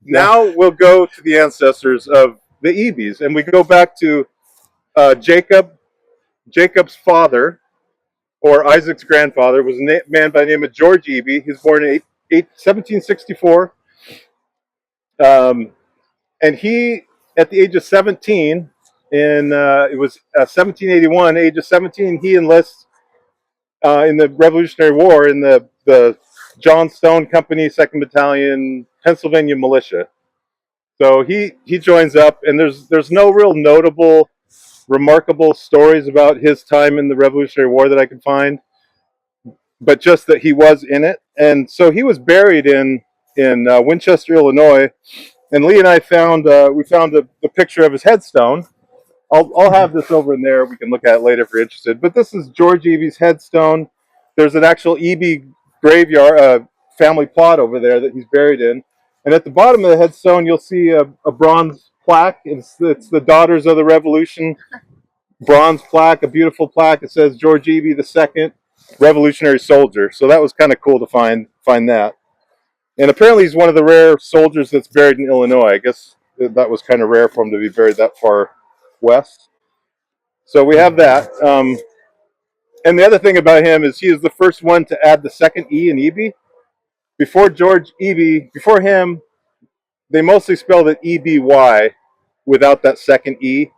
now we'll go to the ancestors of the Ebeys, and we go back to Jacob's father, or Isaac's grandfather, was a man by the name of George Ebey. He was born in 1764. And he, at the age of 17, it was 1781, age of 17, he enlists in the Revolutionary War in the John Stone Company, 2nd Battalion, Pennsylvania Militia. So he joins up, and there's no real notable, remarkable stories about his time in the Revolutionary War that I could find, but just that he was in it. And so he was buried in Winchester, Illinois. And Lee and I found a picture of his headstone. I'll have this over in there. We can look at it later if you're interested. But this is George Ebey's headstone. There's an actual Ebey graveyard, family plot over there that he's buried in. And at the bottom of the headstone, you'll see a bronze plaque. It's the Daughters of the Revolution bronze plaque, a beautiful plaque. It says George Ebey II, Revolutionary Soldier. So that was kind of cool to find that. And apparently he's one of the rare soldiers that's buried in Illinois. I guess that was kind of rare for him to be buried that far west. So we have that. And the other thing about him is he is the first one to add the second E in Ebey. Before George Ebey, before him, they mostly spelled it E-B-Y without that second E.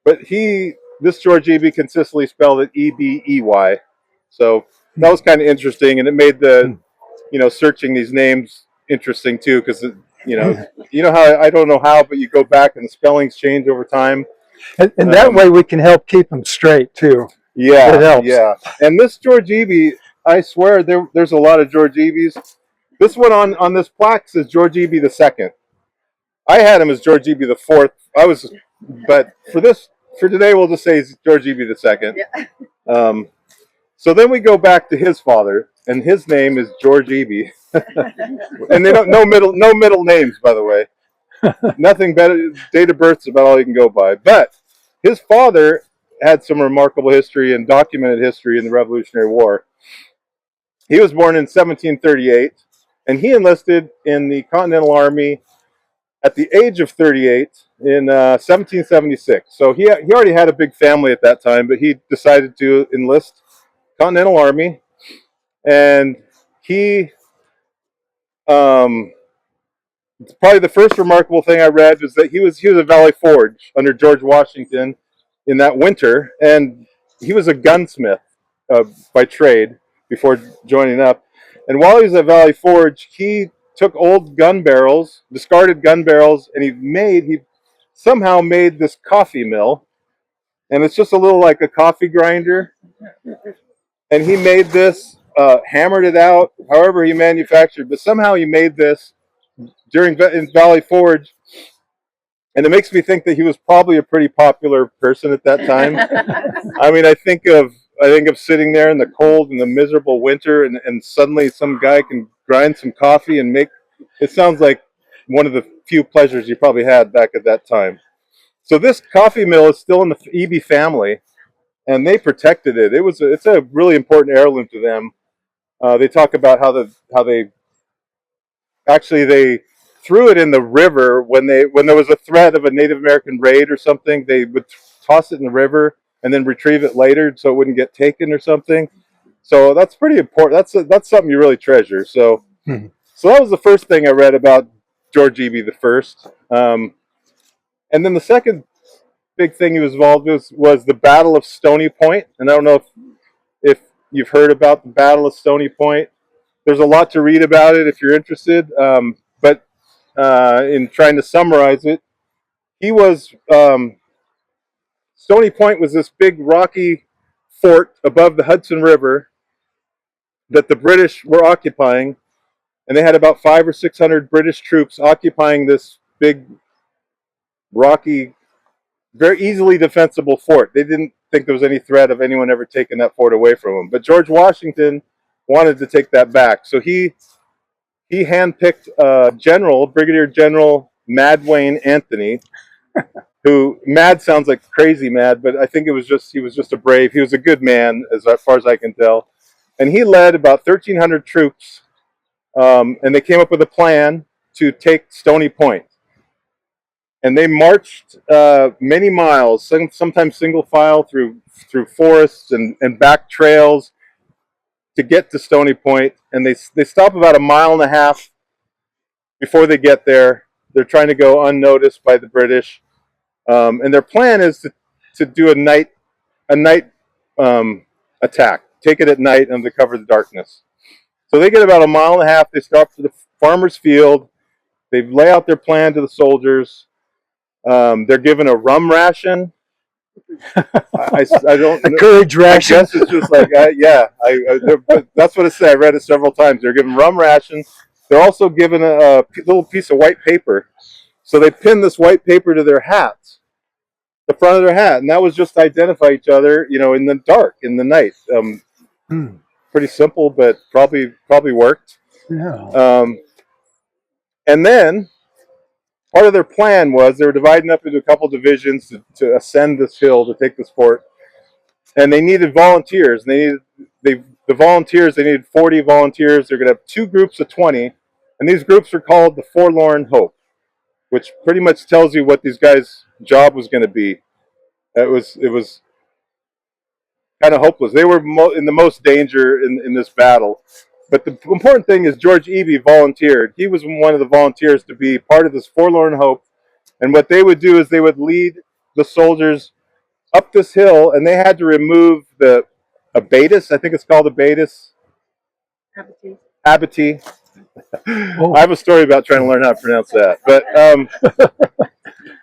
But this George Ebey consistently spelled it E-B-E-Y. So that was kind of interesting, and it made the searching these names interesting too, because how I don't know how, but you go back and the spellings change over time, and that way we can help keep them straight too. Yeah, it helps. Yeah. And this George Ebey, I swear there's a lot of George Ebeys. This one on this plaque says George Ebey II. I had him as George Ebey IV. But for today we'll just say George Ebey II. Yeah. So then we go back to his father, and his name is George Ebey. And they don't no middle names, by the way. Nothing better. Date of birth is about all you can go by. But his father had some remarkable history and documented history in the Revolutionary War. He was born in 1738, and he enlisted in the Continental Army at the age of 38 in 1776. So he already had a big family at that time, but he decided to enlist Continental Army, and he probably the first remarkable thing I read was that he was at Valley Forge under George Washington in that winter, and he was a gunsmith by trade before joining up. And while he was at Valley Forge, he took old gun barrels, discarded gun barrels, and he somehow made this coffee mill, and it's just a little like a coffee grinder. And he made this, hammered it out, however he manufactured, but somehow he made this in Valley Forge. And it makes me think that he was probably a pretty popular person at that time. I mean, I think of sitting there in the cold and the miserable winter, and suddenly some guy can grind some coffee and make. It sounds like one of the few pleasures you probably had back at that time. So this coffee mill is still in the Ebey family, and they protected it. It's a really important heirloom to them. They talk about how they threw it in the river when there was a threat of a Native American raid or something. They would toss it in the river and then retrieve it later so it wouldn't get taken or something. So that's pretty important. That's something you really treasure. So so that was the first thing I read about George Ebey I. And then the second big thing he was involved with was the Battle of Stony Point. And I don't know if you've heard about the Battle of Stony Point. There's a lot to read about it if you're interested. But in trying to summarize it, Stony Point was this big rocky fort above the Hudson River that the British were occupying, and they had about 500 or 600 British troops occupying this big rocky, very easily defensible fort. They didn't think there was any threat of anyone ever taking that fort away from them. But George Washington wanted to take that back, so he handpicked Brigadier General Mad Wayne Anthony, who mad sounds like crazy mad, but I think he was just a good man as far as I can tell. And he led about 1,300 troops, and they came up with a plan to take Stony Point. And they marched many miles, sometimes single file through forests and back trails to get to Stony Point. And they stop about a mile and a half before they get there. They're trying to go unnoticed by the British. And their plan is to do a night attack, take it at night under cover of the darkness. So they get about a mile and a half. They stop to the farmer's field. They lay out their plan to the soldiers. They're given a rum ration. I don't a courage ration. I guess it's just like, that's what it said. I read it several times. They're given rum ration. They're also given a little piece of white paper. So they pin this white paper to their hats, the front of their hat. And that was just to identify each other, in the dark, in the night. Pretty simple, but probably worked. Yeah. And then part of their plan was they were dividing up into a couple divisions to ascend this hill to take this fort, and they needed volunteers. They needed 40 volunteers. They're going to have 2 groups of 20, and these groups are called the Forlorn Hope, which pretty much tells you what these guys' job was going to be. It was kind of hopeless. They were in the most danger in this battle. But the important thing is George Ebey volunteered. He was one of the volunteers to be part of this Forlorn Hope. And what they would do is they would lead the soldiers up this hill, and they had to remove the abatis. I think it's called abatis. Abattis. Oh. I have a story about trying to learn how to pronounce that. But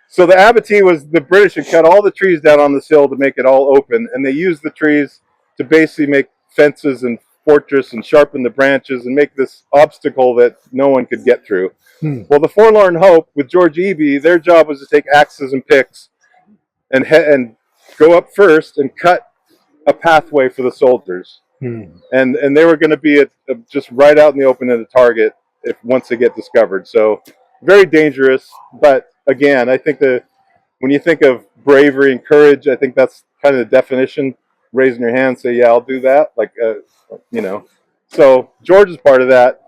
so the abattis was the British had cut all the trees down on this hill to make it all open, and they used the trees to basically make fences and fortress and sharpen the branches and make this obstacle that no one could get through. Well, the Forlorn Hope with George Ebey, their job was to take axes and picks and go up first and cut a pathway for the soldiers. And they were going to be just right out in the open at a target once they get discovered. So very dangerous. But again, I think that when you think of bravery and courage, I think that's kind of the definition. Raising your hand, say, yeah, I'll do that. So George is part of that.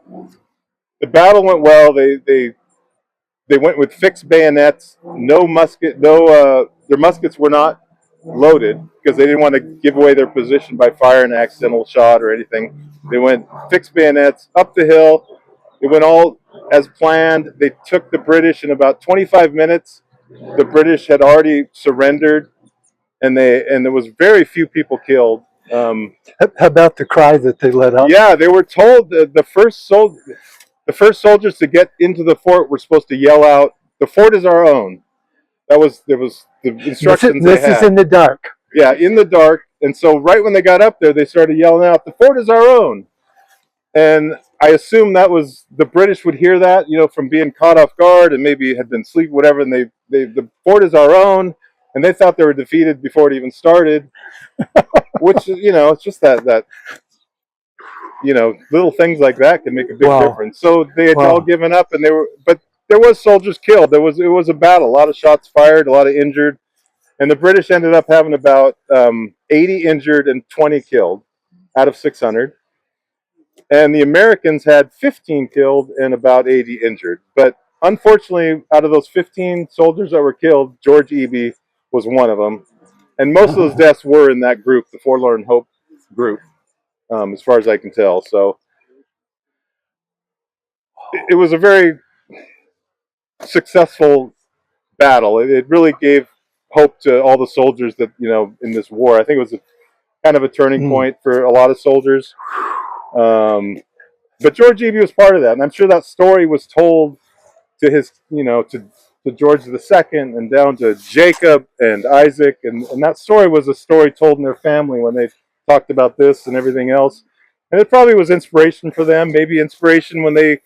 The battle went well. They went with fixed bayonets, no musket, their muskets were not loaded because they didn't want to give away their position by firing an accidental shot or anything. They went fixed bayonets up the hill. It went all as planned. They took the British in about 25 minutes. The British had already surrendered, and there was very few people killed. How about the cry that they let out? Yeah, they were told the first soldiers to get into the fort were supposed to yell out, "The fort is our own." There was the instructions they had. This is in the dark. Yeah, in the dark. And so right when they got up there, they started yelling out, "The fort is our own." And I assume that was the British would hear that, from being caught off guard and maybe had been asleep, whatever. And the fort is our own, and they thought they were defeated before it even started. Which it's just that little things like that can make a big difference. So they had all given up, and but there was soldiers killed. It was a battle, a lot of shots fired, a lot of injured, and the British ended up having about 80 injured and 20 killed out of 600. And the Americans had 15 killed and about 80 injured. But unfortunately, out of those 15 soldiers that were killed, George Ebey was one of them. And most of those deaths were in that group, the Forlorn Hope group, as far as I can tell. So it was a very successful battle. It really gave hope to all the soldiers that, in this war. I think it was kind of a turning point for a lot of soldiers. But George Ebey was part of that, and I'm sure that story was told to his, to George II and down to Jacob and Isaac, and that story was a story told in their family when they talked about this and everything else. And it probably was inspiration for them, maybe inspiration when they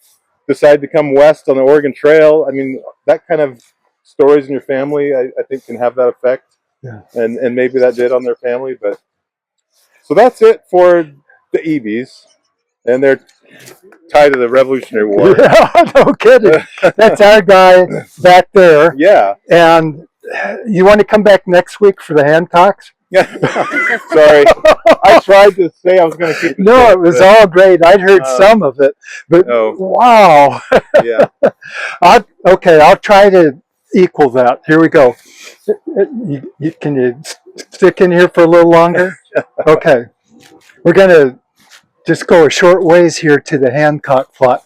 decide to come west on the Oregon Trail. I mean, that kind of stories in your family, I think, can have that effect. Yeah. And maybe that did on their family. But so that's it for the Ebeys. And they're tied to the Revolutionary War. Yeah, no kidding. That's our guy back there. Yeah. And you want to come back next week for the Hancocks? Sorry, I tried to say I was going to keep it. No, short, it was but, all great. I'd heard some of it, but oh. wow. Yeah. Okay, I'll try to equal that. Here we go. Can you stick in here for a little longer? Okay. We're going to just go a short ways here to the Hancock plot.